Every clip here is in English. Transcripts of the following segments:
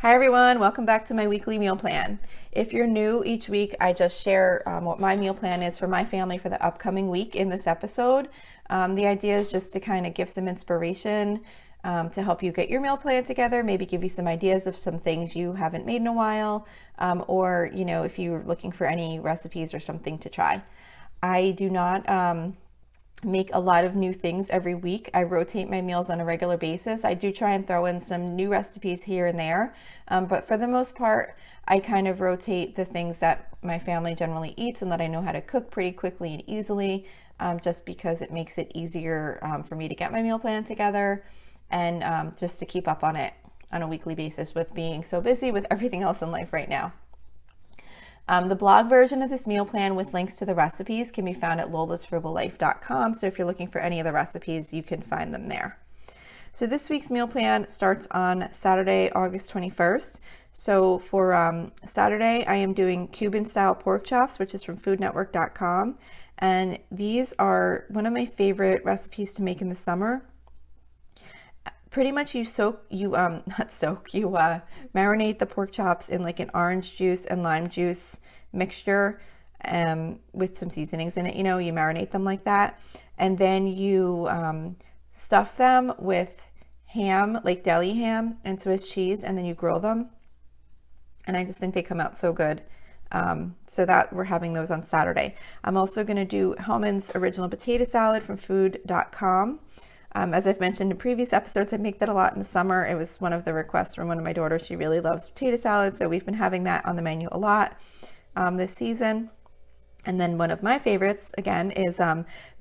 Hi everyone, welcome back to my weekly meal plan. If you're new, each week I just share what my meal plan is for my family for the upcoming week in this episode. The idea is just to kind of give some inspiration to help you get your meal plan together, maybe give you some ideas of some things you haven't made in a while, or if you're looking for any recipes or something to try. I do not make a lot of new things every week. I rotate my meals on a regular basis. I do try and throw in some new recipes here and there, but for the most part, I kind of rotate the things that my family generally eats and that I know how to cook pretty quickly and easily, just because it makes it easier for me to get my meal plan together and just to keep up on it on a weekly basis with being so busy with everything else in life right now. The blog version of this meal plan with links to the recipes can be found at lolasfrugallife.com. So if you're looking for any of the recipes, you can find them there. So this week's meal plan starts on Saturday, August 21st. So for Saturday, I am doing Cuban style pork chops, which is from foodnetwork.com. And these are one of my favorite recipes to make in the summer. Pretty much you marinate the pork chops in like an orange juice and lime juice mixture with some seasonings in it. You marinate them like that. And then you stuff them with ham, like deli ham and Swiss cheese, and then you grill them. And I just think they come out so good. So that we're having those on Saturday. I'm also going to do Hellman's original potato salad from food.com. As I've mentioned in previous episodes, I make that a lot in the summer. It was one of the requests from one of my daughters. She really loves potato salad, so we've been having that on the menu a lot this season. And then one of my favorites, again, is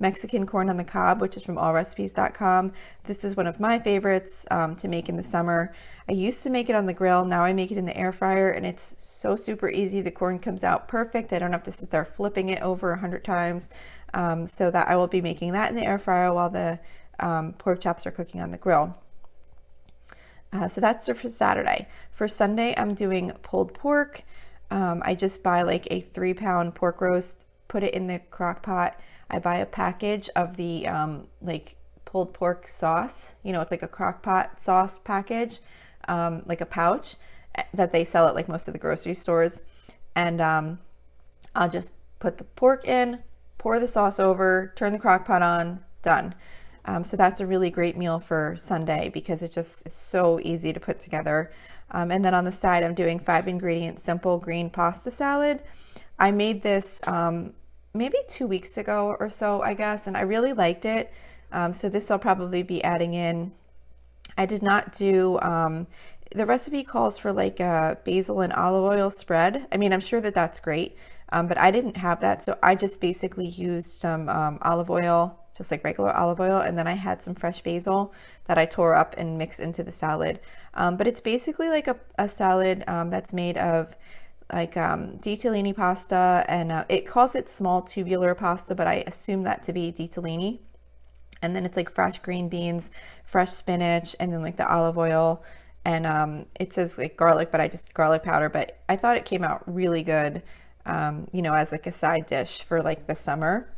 Mexican corn on the cob, which is from allrecipes.com. This is one of my favorites to make in the summer. I used to make it on the grill. Now I make it in the air fryer, and it's so super easy. The corn comes out perfect. I don't have to sit there flipping it over 100 times. So that I will be making that in the air fryer while the pork chops are cooking on the grill. So that's for Saturday. For Sunday, I'm doing pulled pork. I just buy like a 3-pound pork roast, put it in the crock pot. I buy a package of the like pulled pork sauce. It's like a crock pot sauce package, like a pouch that they sell at like most of the grocery stores. And I'll just put the pork in, pour the sauce over, turn the crock pot on, done. So that's a really great meal for Sunday because it just is so easy to put together. And then on the side, I'm doing 5-ingredient simple green pasta salad. I made this maybe 2 weeks ago or so, I guess, and I really liked it. So this I'll probably be adding in. I did not do, the recipe calls for like a basil and olive oil spread. I mean, I'm sure that that's great, but I didn't have that. So I just basically used some olive oil, just like regular olive oil, and then I had some fresh basil that I tore up and mixed into the salad. But it's basically like a salad that's made of like ditalini pasta, and it calls it small tubular pasta, but I assume that to be ditalini. And then it's like fresh green beans, fresh spinach, and then like the olive oil, and it says like garlic, but I just garlic powder. But I thought it came out really good, as like a side dish for like the summer.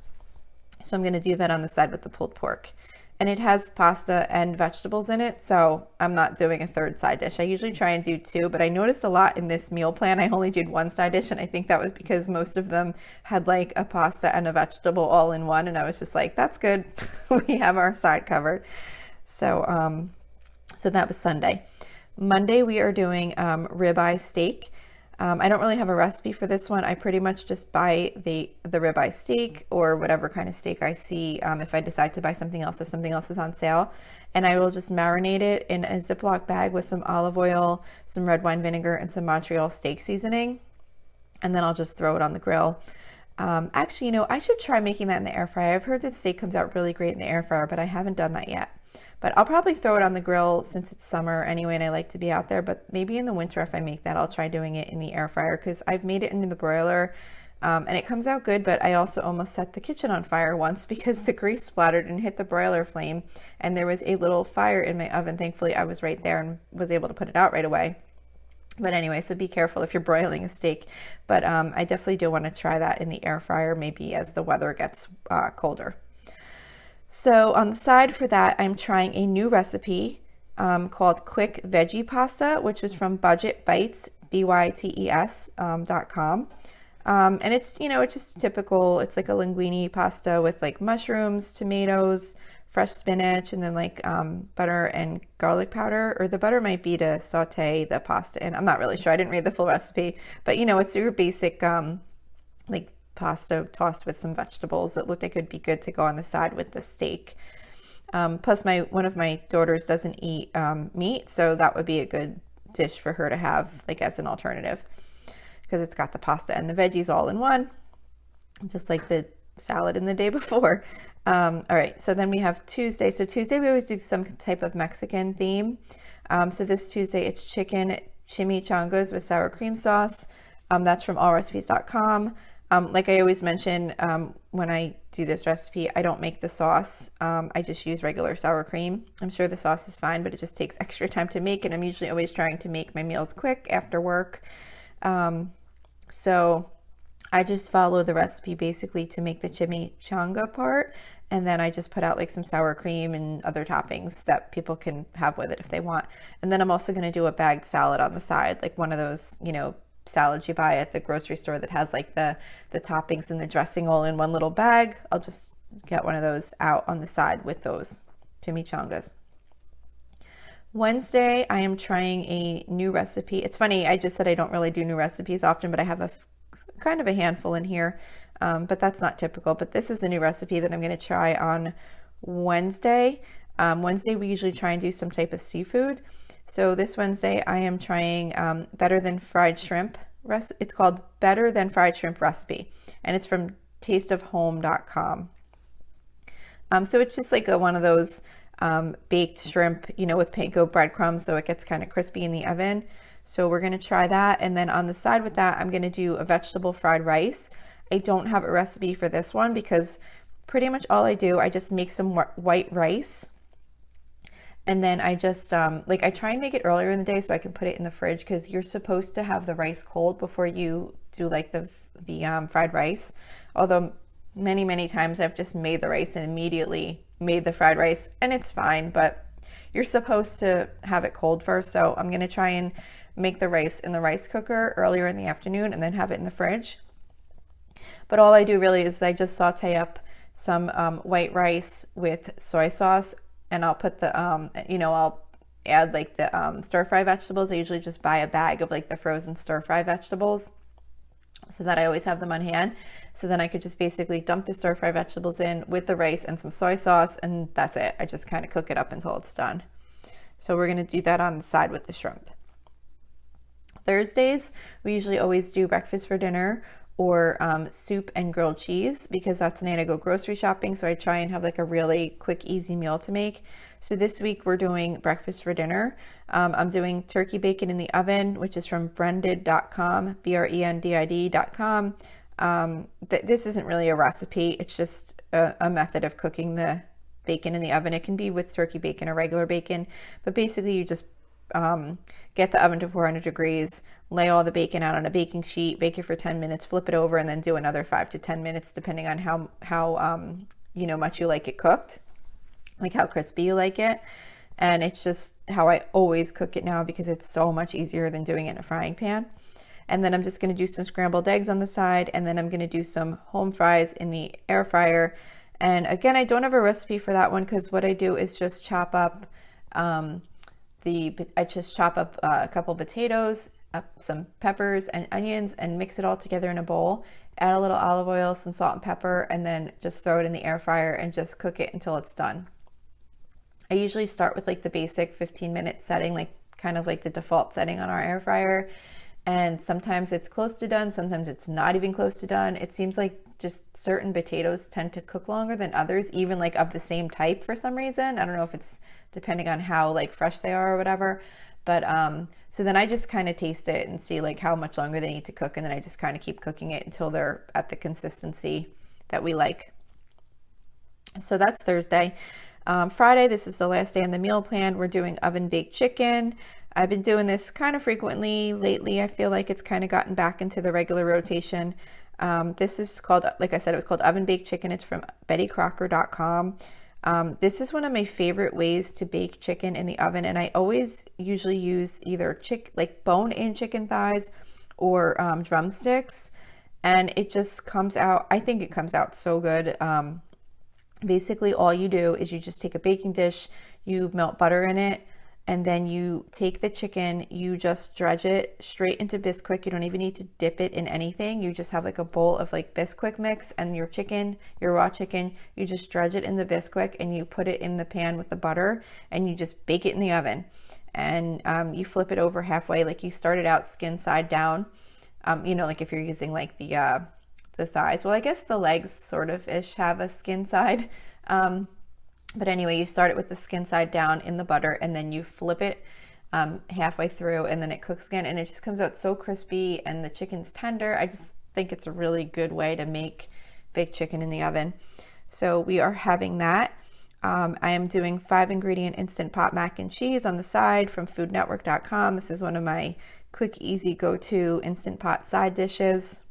So I'm going to do that on the side with the pulled pork. And it has pasta and vegetables in it, so I'm not doing a third side dish. I usually try and do 2, but I noticed a lot in this meal plan I only did 1 side dish, and I think that was because most of them had like a pasta and a vegetable all in one, and I was just like, that's good. We have our side covered. So so that was Sunday. Monday we are doing ribeye steak. I don't really have a recipe for this one. I pretty much just buy the ribeye steak or whatever kind of steak I see if I decide to buy something else, if something else is on sale. And I will just marinate it in a Ziploc bag with some olive oil, some red wine vinegar, and some Montreal steak seasoning. And then I'll just throw it on the grill. Actually, I should try making that in the air fryer. I've heard that steak comes out really great in the air fryer, but I haven't done that yet. But I'll probably throw it on the grill since it's summer anyway and I like to be out there. But maybe in the winter if I make that, I'll try doing it in the air fryer because I've made it in the broiler and it comes out good. But I also almost set the kitchen on fire once because the grease splattered and hit the broiler flame. And there was a little fire in my oven. Thankfully, I was right there and was able to put it out right away. But anyway, so be careful if you're broiling a steak. But I definitely do want to try that in the air fryer maybe as the weather gets colder. So on the side for that, I'm trying a new recipe called Quick Veggie Pasta, which was from Budget Bites, BYTES.com. And it's, it's just typical. It's like a linguine pasta with like mushrooms, tomatoes, fresh spinach, and then like butter and garlic powder, or the butter might be to saute the pasta in. I'm not really sure. I didn't read the full recipe, but it's your basic like pasta tossed with some vegetables. It looked like it would be good to go on the side with the steak. Plus one of my daughters doesn't eat meat, so that would be a good dish for her to have like as an alternative, because it's got the pasta and the veggies all in one, just like the salad in the day before. All right, so then we have Tuesday. So Tuesday we always do some type of Mexican theme. So this Tuesday it's chicken chimichangas with sour cream sauce. That's from allrecipes.com. Like I always mention, when I do this recipe, I don't make the sauce. I just use regular sour cream. I'm sure the sauce is fine, but it just takes extra time to make, and I'm usually always trying to make my meals quick after work. So I just follow the recipe basically to make the chimichanga part, and then I just put out like some sour cream and other toppings that people can have with it if they want. And then I'm also going to do a bagged salad on the side, like one of those, salads you buy at the grocery store that has like the toppings and the dressing all in one little bag. I'll just get one of those out on the side with those chimichangas. Wednesday, I am trying a new recipe. It's funny, I just said I don't really do new recipes often, but I have kind of a handful in here, but that's not typical. But this is a new recipe that I'm going to try on Wednesday. Wednesday, we usually try and do some type of seafood. So this Wednesday, I am trying Better Than Fried Shrimp. It's called Better Than Fried Shrimp Recipe, and it's from tasteofhome.com. So it's just like one of those baked shrimp, with panko breadcrumbs, so it gets kind of crispy in the oven. So we're going to try that. And then on the side with that, I'm going to do a vegetable fried rice. I don't have a recipe for this one because pretty much all I do, I just make some white rice. And then I just, I try and make it earlier in the day so I can put it in the fridge, because you're supposed to have the rice cold before you do like the fried rice. Although many, many times I've just made the rice and immediately made the fried rice, and it's fine, but you're supposed to have it cold first. So I'm going to try and make the rice in the rice cooker earlier in the afternoon and then have it in the fridge. But all I do really is I just saute up some white rice with soy sauce, and I'll put the, I'll add like the stir-fry vegetables. I usually just buy a bag of like the frozen stir-fry vegetables so that I always have them on hand. So then I could just basically dump the stir-fry vegetables in with the rice and some soy sauce, and that's it. I just kind of cook it up until it's done. So we're going to do that on the side with the shrimp. Thursdays, we usually always do breakfast for dinner, or soup and grilled cheese, because that's the night I go grocery shopping. So I try and have like a really quick, easy meal to make. So this week we're doing breakfast for dinner. I'm doing turkey bacon in the oven, which is from brendid.com, BRENDID.com. This isn't really a recipe. It's just a method of cooking the bacon in the oven. It can be with turkey bacon or regular bacon, but basically you just get the oven to 400 degrees, lay all the bacon out on a baking sheet, bake it for 10 minutes, flip it over, and then do another 5 to 10 minutes, depending on how much you like it cooked, like how crispy you like it. And it's just how I always cook it now, because it's so much easier than doing it in a frying pan. And then I'm just going to do some scrambled eggs on the side, and then I'm going to do some home fries in the air fryer. And again, I don't have a recipe for that one, because what I do is just chop up a couple potatoes, some peppers and onions, and mix it all together in a bowl. Add a little olive oil, some salt and pepper, and then just throw it in the air fryer and just cook it until it's done. I usually start with like the basic 15-minute setting, like kind of like the default setting on our air fryer. And sometimes it's close to done, sometimes it's not even close to done. It seems like just certain potatoes tend to cook longer than others, even like of the same type for some reason. I don't know if it's depending on how like fresh they are or whatever. But so then I just kind of taste it and see like how much longer they need to cook, and then I just kind of keep cooking it until they're at the consistency that we like. So that's Thursday. Friday, this is the last day on the meal plan. We're doing oven baked chicken. I've been doing this kind of frequently lately. I feel like it's kind of gotten back into the regular rotation. This is called, like I said, it was called oven baked chicken. It's from bettycrocker.com. This is one of my favorite ways to bake chicken in the oven, and I always usually use either like bone-in chicken thighs or drumsticks, and it just comes out, I think it comes out so good. Basically all you do is you just take a baking dish, you melt butter in it, and then you take the chicken, you just dredge it straight into Bisquick. You don't even need to dip it in anything. You just have like a bowl of like Bisquick mix, and your chicken, your raw chicken, you just dredge it in the Bisquick and you put it in the pan with the butter, and you just bake it in the oven. And you flip it over halfway, like you start it out skin side down. You know, like if you're using like the thighs. Well, I guess the legs sort of ish have a skin side. But anyway, you start it with the skin side down in the butter, and then you flip it halfway through, and then it cooks again, and it just comes out so crispy, and the chicken's tender. I just think it's a really good way to make baked chicken in the oven. So we are having that. I am doing 5-ingredient Instant Pot mac and cheese on the side from foodnetwork.com. This is one of my quick, easy go-to Instant Pot side dishes.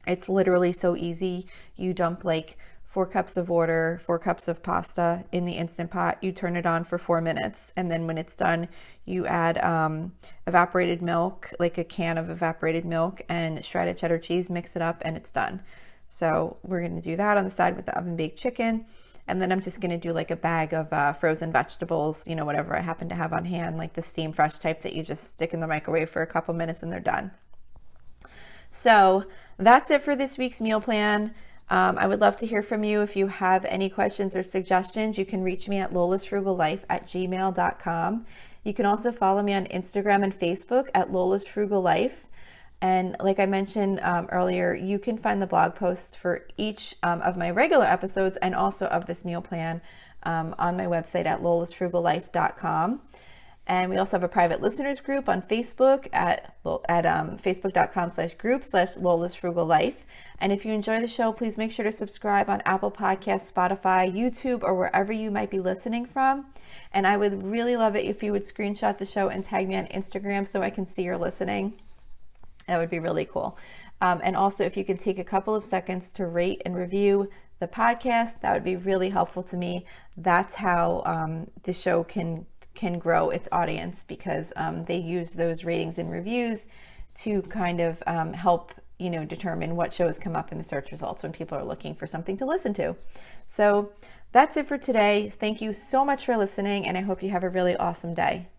It's literally so easy. You dump like 4 cups of water, 4 cups of pasta in the Instant Pot. You turn it on for 4 minutes, and then when it's done, you add evaporated milk, like a can of evaporated milk, and shredded cheddar cheese, mix it up, and it's done. So we're gonna do that on the side with the oven baked chicken. And then I'm just gonna do like a bag of frozen vegetables, you know, whatever I happen to have on hand, like the steam fresh type that you just stick in the microwave for a couple minutes and they're done. So that's it for this week's meal plan. I would love to hear from you. If you have any questions or suggestions, you can reach me at lolasfrugallife@gmail.com. You can also follow me on Instagram and Facebook at lolasfrugallife. And like I mentioned earlier, you can find the blog posts for each of my regular episodes and also of this meal plan on my website at lolasfrugallife.com. And we also have a private listeners group on Facebook at facebook.com/group/lolasfrugallife. And if you enjoy the show, please make sure to subscribe on Apple Podcasts, Spotify, YouTube, or wherever you might be listening from. And I would really love it if you would screenshot the show and tag me on Instagram so I can see you're listening. That would be really cool. And also, if you can take a couple of seconds to rate and review the podcast, that would be really helpful to me. That's how the show can grow its audience, because they use those ratings and reviews to kind of help, you know, determine what shows come up in the search results when people are looking for something to listen to. So that's it for today. Thank you so much for listening, and I hope you have a really awesome day.